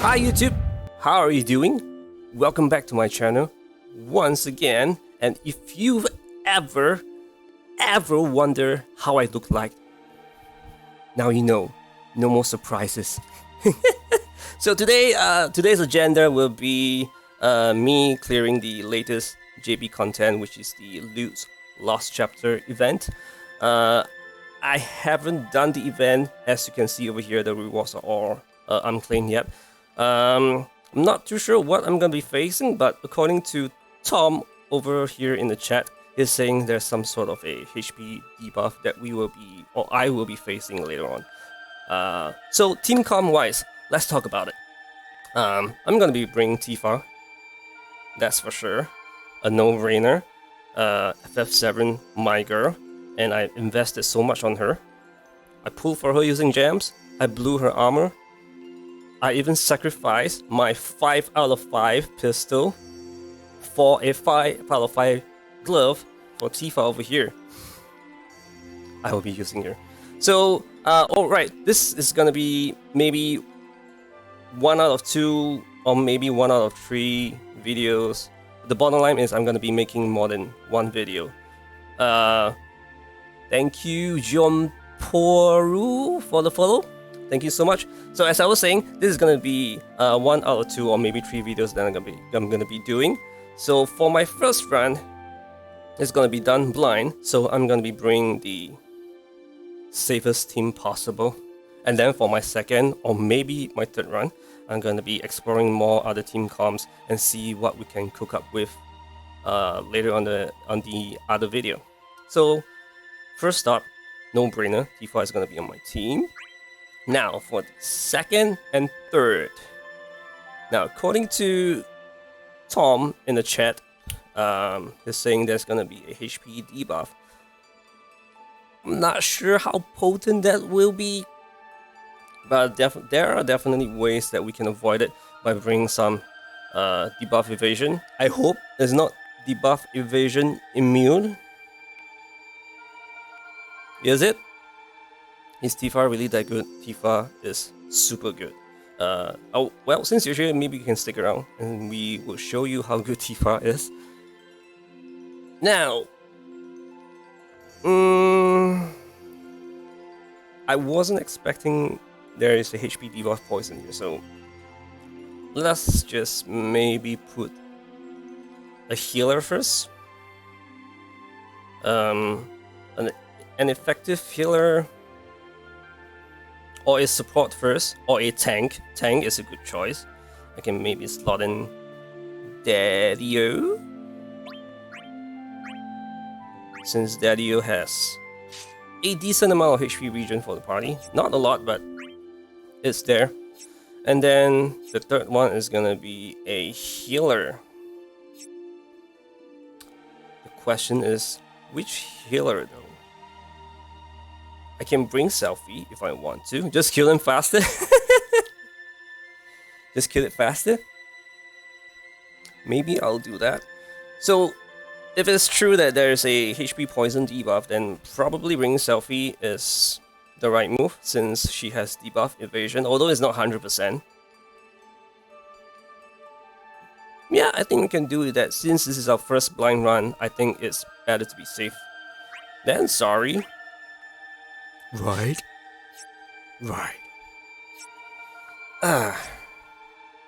Hi YouTube, how are you doing? Welcome back to my channel once again. And if you've ever wonder how I look like, now you know. No more surprises. So today's agenda will be me clearing the latest JP content, which is the Llyud's Lost Chapter event. I haven't done the event. As you can see over here, the rewards are all unclaimed yet. I'm not too sure what I'm gonna be facing, but according to Tom over here in the chat, he's saying there's some sort of a HP debuff that I will be facing later on. So team com wise, let's talk about it. I'm gonna be bringing Tifa, that's for sure, a no-brainer. FF7, my girl, and I invested so much on her. I pulled for her using gems. I blew her armor. I even sacrificed my 5 out of 5 pistol for a 5 out of 5 glove for Tifa over here. I will be using her. So, alright, this is gonna be maybe 1 out of 2 or maybe 1 out of 3 videos. The bottom line is I'm gonna be making more than 1 video. Thank you, John Poru, for the follow. Thank you so much. So as I was saying, this is gonna be 1 out of 2 or maybe 3 videos that I'm gonna be doing. So for my first run, it's gonna be done blind. So I'm gonna be bringing the safest team possible. And then for my second or maybe my third run, I'm gonna be exploring more other team comps and see what we can cook up with later on the other video. So first up, no brainer, Tifa is gonna be on my team. Now for the second and third. Now according to Tom in the chat, he's saying there's gonna be a HP debuff. I'm not sure how potent that will be, but there are definitely ways that we can avoid it by bringing some debuff evasion. I hope it's not debuff evasion immune. Is it? Is Tifa really that good? Tifa is super good. Oh, well, since you're here, maybe you can stick around and we will show you how good Tifa is. Now, I wasn't expecting there is a HP debuff poison here, so let's just maybe put a healer first. An effective healer, or a support first, or a tank. Tank is a good choice. I can maybe slot in Gladio, since Gladio has a decent amount of HP regen for the party. Not a lot, but it's there. And then the third one is gonna be a healer. The question is, which healer though? I can bring Selphie if I want to. Just kill him faster. Just kill it faster. Maybe I'll do that. So, if it's true that there's a HP poison debuff, then probably bringing Selphie is the right move, since she has debuff evasion, although it's not 100%. Yeah, I think we can do that. Since this is our first blind run, I think it's better to be safe than sorry. Right.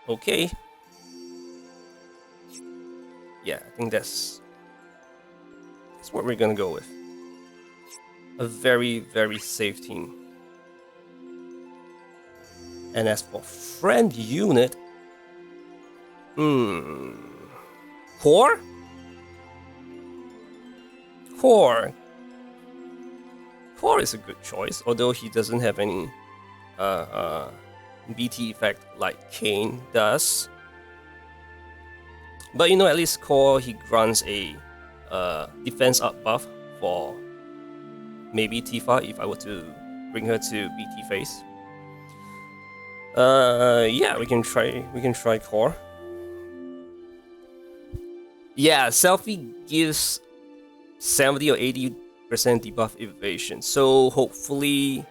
Okay. Yeah, I think that's what we're gonna go with. A very, very safe team. And as for friend unit, Core? Core is a good choice, although he doesn't have any BT effect like Kane does. But you know, at least Core, he grants a defense up buff for maybe Tifa if I were to bring her to BT phase. Yeah, we can try Core. Yeah, Selphie gives 70 or 80% debuff evasion, so hopefully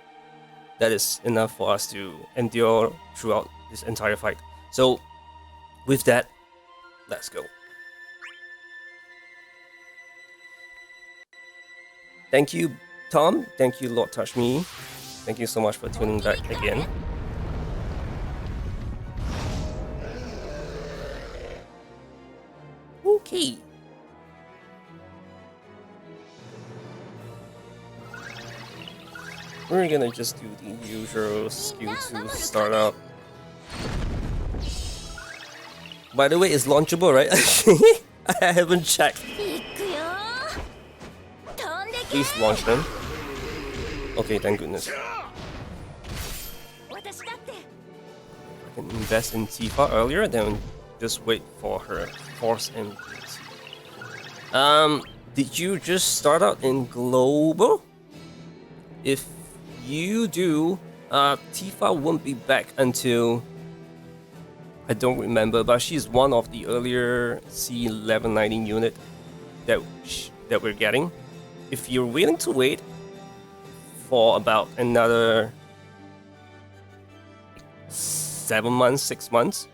that is enough for us to endure throughout this entire fight. So, with that, let's go. Thank you, Tom. Thank you, Lord Touch Me. Thank you so much for tuning back again. Okay. We're gonna just do the usual skill to start out. By the way, it's launchable, right? I haven't checked. Please launch them. Okay, thank goodness. I can invest in Tifa earlier, then just wait for her force and did you just start out in global? If you do, Tifa won't be back until, I don't remember, but she's one of the earlier C1119 unit that we're getting. If you're willing to wait for about another 7 months, 6 months,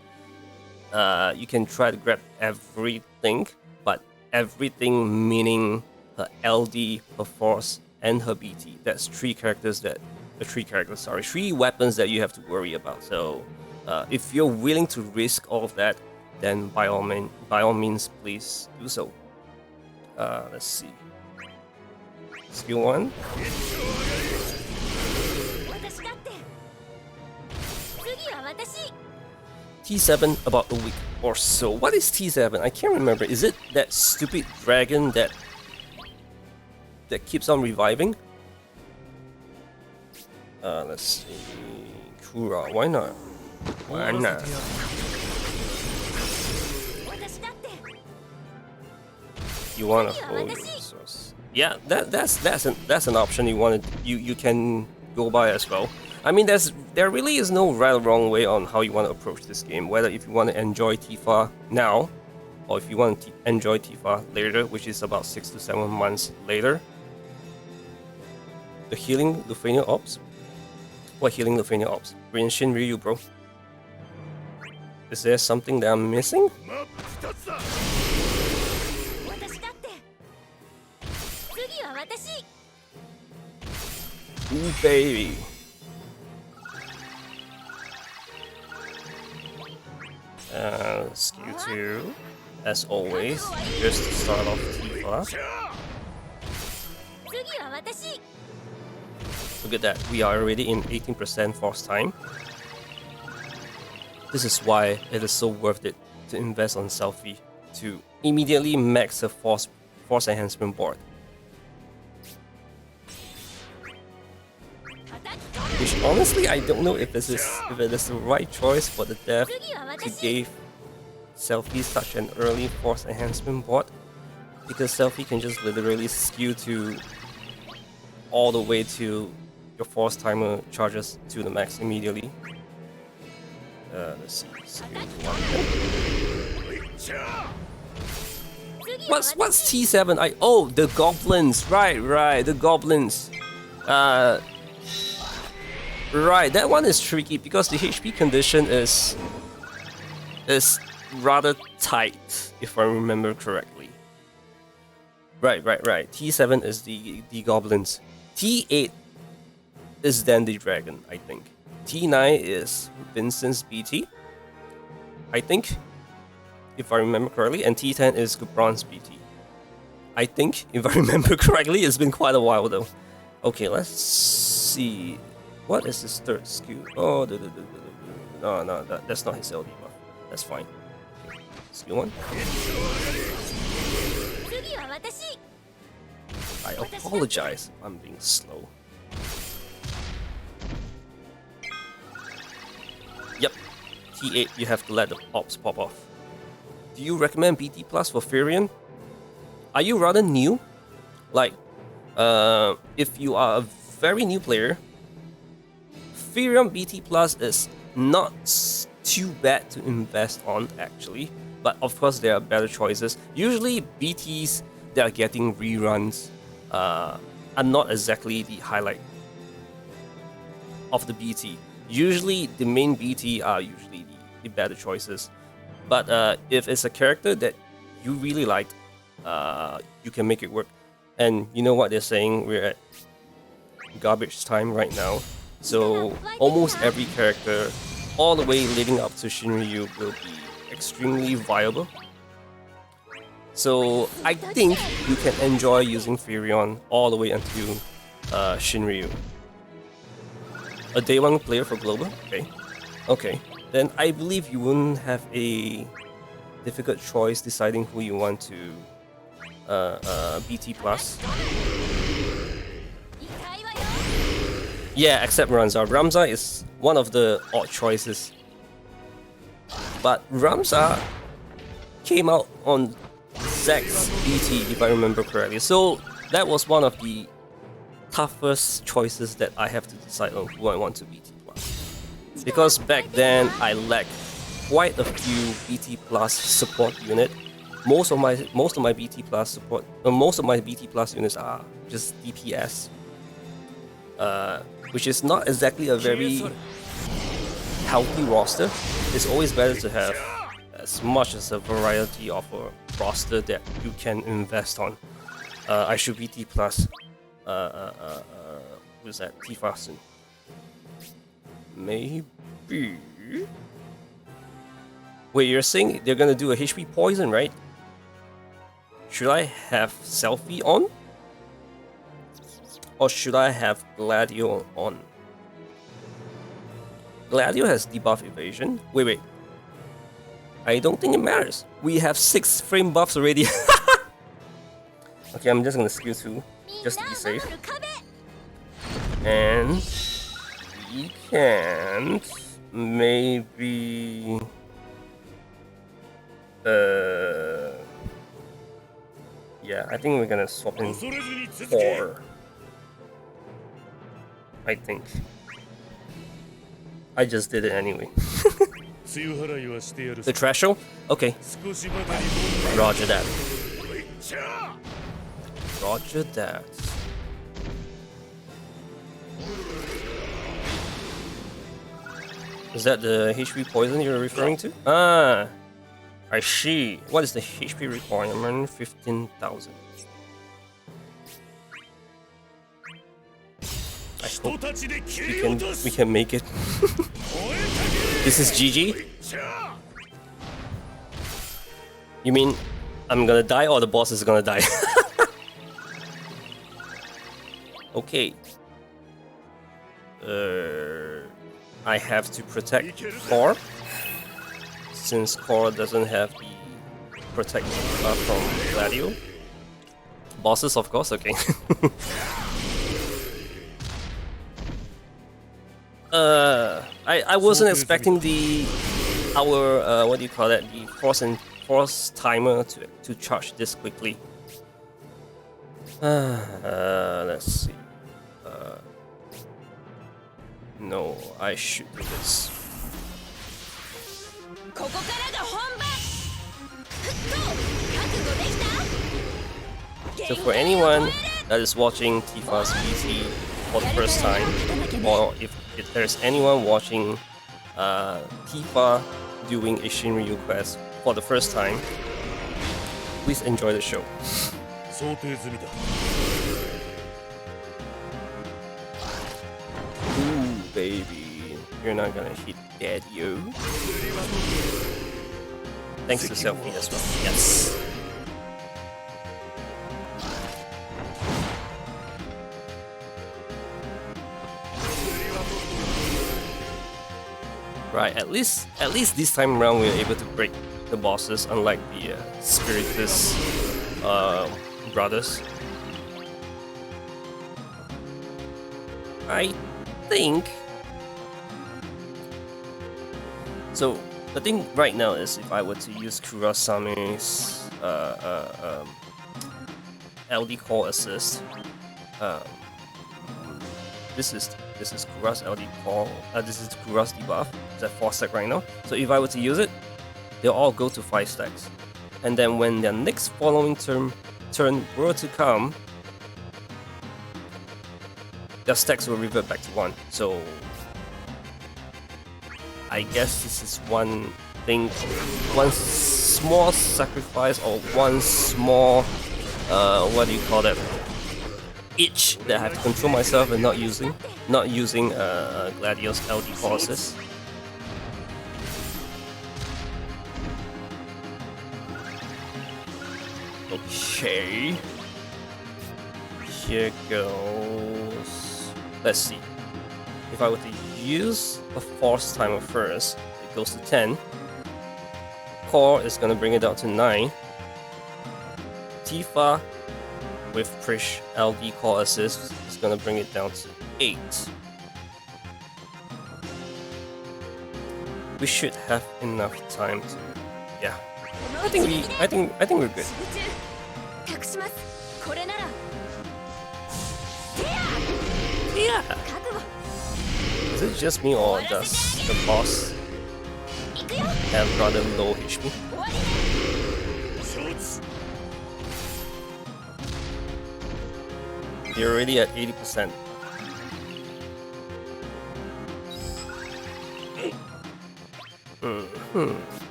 you can try to grab everything, but everything meaning her LD, her force, and her BT. That's three weapons that you have to worry about. So if you're willing to risk all of that, then by all means, please do so. Let's see. Skill 1. T7 about a week or so. What is T7? I can't remember. Is it that stupid dragon that keeps on reviving? Let's see. Kura, why not? Why not? You want a full resource? Yeah, that's an option you can go by as well. I mean, there really is no right or wrong way on how you want to approach this game. Whether if you want to enjoy Tifa now, or if you want to enjoy Tifa later, which is about 6 to 7 months later. The healing Lufenia Ops? What healing Lufenia Ops? We're in SHINRYU, bro. Is there something that I'm missing? Ooh, baby. Skill 2, as always, just to start off Tifa. Look at that, we are already in 18% force time. This is why it is so worth it to invest on Selphie to immediately max the force enhancement board. Which honestly, I don't know if it is the right choice for the dev to give Selphie such an early force enhancement board, because Selphie can just literally skew to all the way to your force timer charges to the max immediately. Let's see. What's T7? Oh, the goblins. Right, the goblins. Right, that one is tricky because the HP condition is rather tight, if I remember correctly. Right. T7 is the goblins. T8 is then the dragon, I think. T9 is Vincent's BT, I think, if I remember correctly, and T10 is Gubron's BT. I think, if I remember correctly, it's been quite a while though. Okay, let's see. What is his third skill? Oh, no, that's not his LD buff. That's fine. Okay. Skill 1. I apologize if I'm being slow. Yep, T8, you have to let the ops pop off. Do you recommend BT Plus for Furion? Are you rather new? Like, if you are a very new player, Furion BT Plus is not too bad to invest on, actually. But of course, there are better choices. Usually, BTs that are getting reruns are not exactly the highlight of the BT. Usually, the main BT are usually the better choices. But if it's a character that you really liked, you can make it work. And you know what they're saying? We're at garbage time right now. So almost every character, all the way leading up to Shinryu, will be extremely viable. So I think you can enjoy using Furion all the way until Shinryu. A day one player for global? Okay. Then I believe you wouldn't have a difficult choice deciding who you want to BT plus. Yeah, except Ramza. Ramza is one of the odd choices. But Ramza came out on Zack's BT, if I remember correctly. So that was one of the toughest choices that I have to decide on who I want to BT plus. Because back then I lacked quite a few BT plus support unit. Most of my BT plus support, most of my BT plus units are just DPS, which is not exactly a very healthy roster. It's always better to have as much as a variety of a roster that you can invest on. I should BT plus. Who's that? Tifa soon. Maybe. Wait, you're saying they're gonna do a HP poison, right? Should I have Selphie on? Or should I have Gladio on? Gladio has debuff evasion. Wait. I don't think it matters. We have 6 frame buffs already. Okay, I'm just gonna skill 2, just to be safe. And we can maybe yeah, I think we're gonna swap in 4. I think. I just did it anyway. The threshold? Okay. Roger that. Roger that. Is that the HP poison you're referring to? Ah, I see. What is the HP requirement? 15,000. I hope we can make it. This is GG? You mean I'm gonna die or the boss is gonna die? Okay. I have to protect Core, since Core doesn't have the protect from Gladio. Bosses, of course, okay. I wasn't expecting our what do you call that, the force timer to charge this quickly. Let's see. No, I should do this. So for anyone that is watching Tifa's PC for the first time, or if there's anyone watching Tifa doing a Shinryu quest for the first time, please enjoy the show. Ooh, baby, you're not gonna hit Gladio. Thanks to Selphie as well. Yes. Right, at least this time around we are able to break the bosses, unlike the Spiritus brothers. I think so. The thing right now is, if I were to use Kurasame's LD core assist, this is Kura's LD core. This is Kura's debuff. It's at 4 stack right now. So if I were to use it, they'll all go to 5 stacks, and then when their next following turn were to come, their stacks will revert back to 1. So I guess this is one thing, one small sacrifice, or one small, what do you call that? Itch that I have to control myself and not using Gladio's LD core assist. Okay, here goes. Let's see. If I were to use a force timer first, it goes to 10. Core is gonna bring it down to 9. Tifa with Prish LD core assist is gonna bring it down to 8. We should have enough time to, yeah. I think we're good. Yeah. Is it just me, or does the boss have rather low HP? You're already at 80%.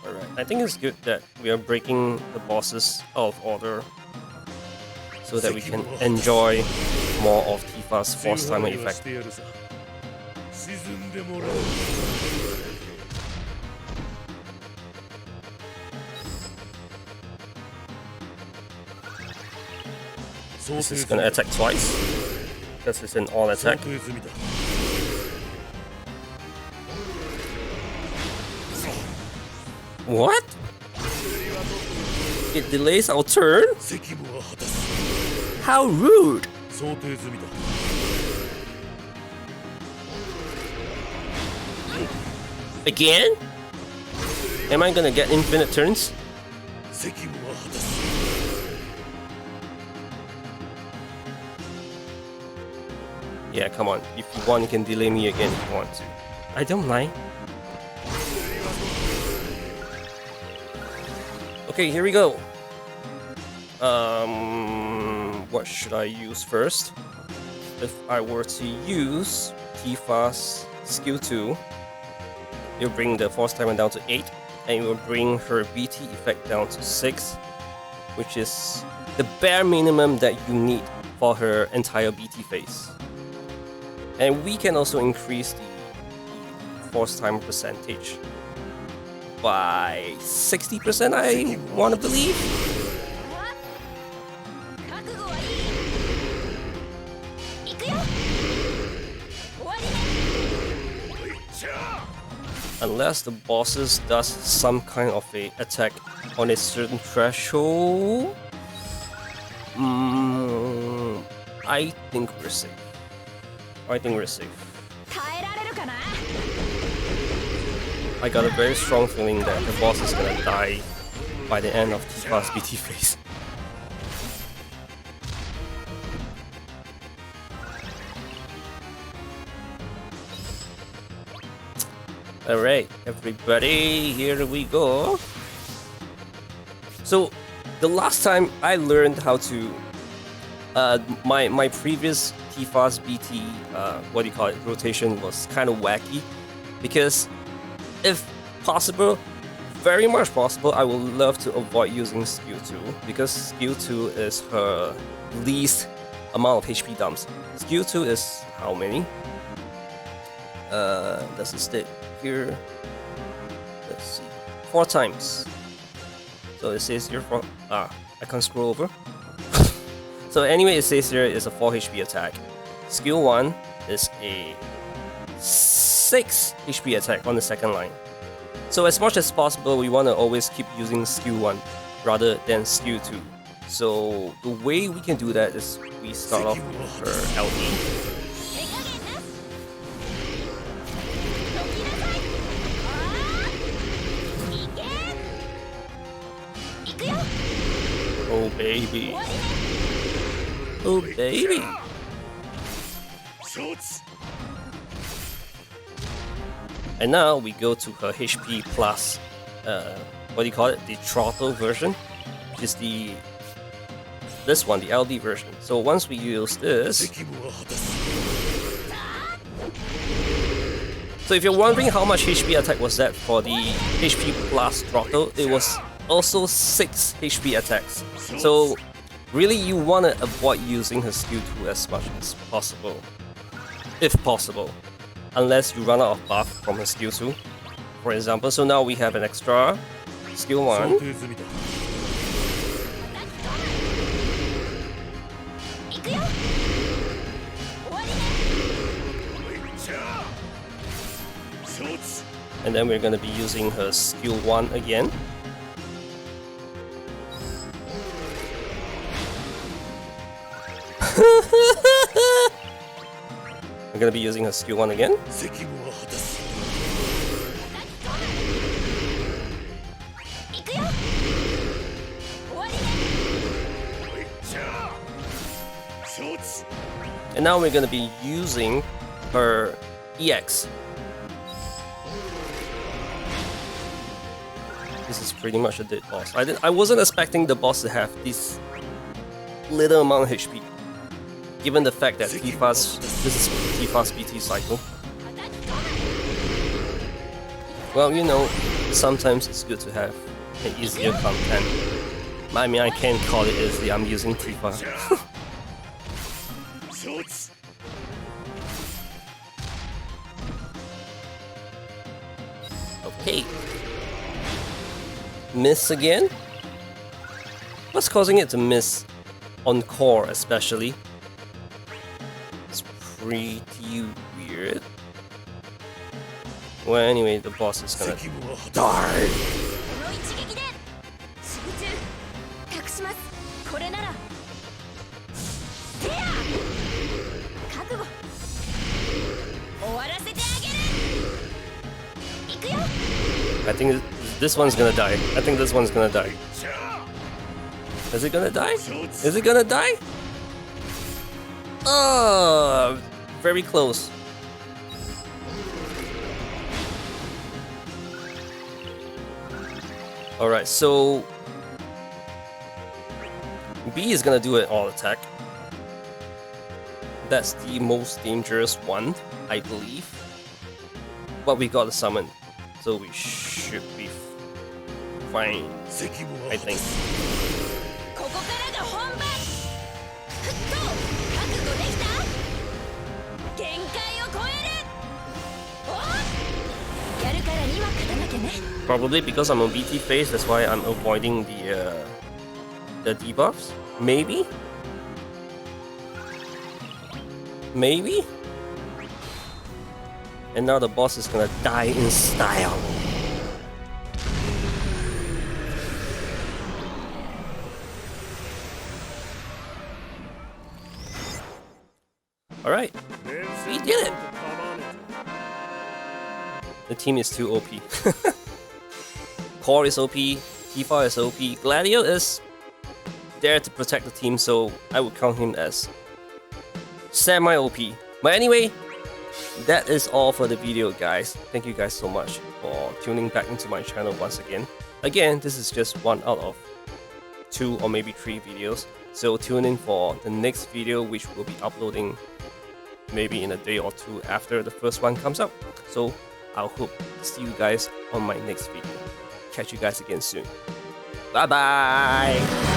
Alright, I think it's good that we are breaking the bosses out of order so that we can enjoy more of Tifa's force timer effect. This is gonna attack twice because it's an all attack. What? It delays our turn? How rude! Again? Am I gonna get infinite turns? Yeah, come on. If you want, you can delay me again if you want to. I don't mind. Okay, here we go. What should I use first? If I were to use Tifa's skill 2, you'll bring the force timer down to 8, and you will bring her BT effect down to 6, which is the bare minimum that you need for her entire BT phase. And we can also increase the force timer percentage by 60%, I want to believe. Unless the bosses does some kind of a attack on a certain threshold, I think we're safe. I think we're safe. I got a very strong feeling that the boss is gonna die by the end of Tifa's BT phase. Alright, everybody, here we go. So, the last time I learned how to... my previous Tifa's BT, rotation was kind of wacky. Because, if possible, very much possible, I would love to avoid using skill 2. Because skill 2 is her least amount of HP dumps. Skill 2 is how many? Does it state here? Let's see. 4 times. So it says here for... I can't scroll over. So anyway, it says here is a 4 HP attack. Skill 1 is a 6 HP attack on the second line. So as much as possible, we want to always keep using skill 1 rather than skill 2. So the way we can do that is we start off with her LD. Oh baby. Oh baby. And now we go to her HP plus, what do you call it? The throttle version, which is this one, the LD version. So once we use this, So if you're wondering how much HP attack was that for the HP Blast Throttle, it was also 6 HP attacks. So really you want to avoid using her skill 2 as much as possible. If possible. Unless you run out of buff from her skill 2. For example, so now we have an extra skill 1. And then we're going to be using her skill 1 again. We're going to be using her skill 1 again. And now we're going to be using her EX. This is pretty much a dead boss. I wasn't expecting the boss to have this little amount of HP, given the fact that this is Tifa's BT cycle. Well, you know, sometimes it's good to have an easier content. I mean, I can't call it easy. I'm using Tifa. Okay. Miss again? What's causing it to miss? On core especially. It's pretty weird. Well, anyway, the boss is gonna die. I think this one's gonna die. I think this one's gonna die. Is it gonna die? Is it gonna die? Oh, very close. Alright, so B is gonna do an all attack. That's the most dangerous one, I believe. But we got a summon, so we should be fine, I think. Probably because I'm on BT phase, that's why I'm avoiding the debuffs. Maybe? Maybe? And now the boss is gonna die in style. Alright, we did it! The team is too OP. Core is OP, Tifa is OP, Gladio is there to protect the team, so I would count him as semi-OP. But anyway, that is all for the video, guys. Thank you guys so much for tuning back into my channel once again. Again, this is just one out of 2 or maybe 3 videos, so tune in for the next video, which will be uploading maybe in a day or 2 after the first one comes out. So I hope to see you guys on my next video. Catch you guys again soon. Bye bye!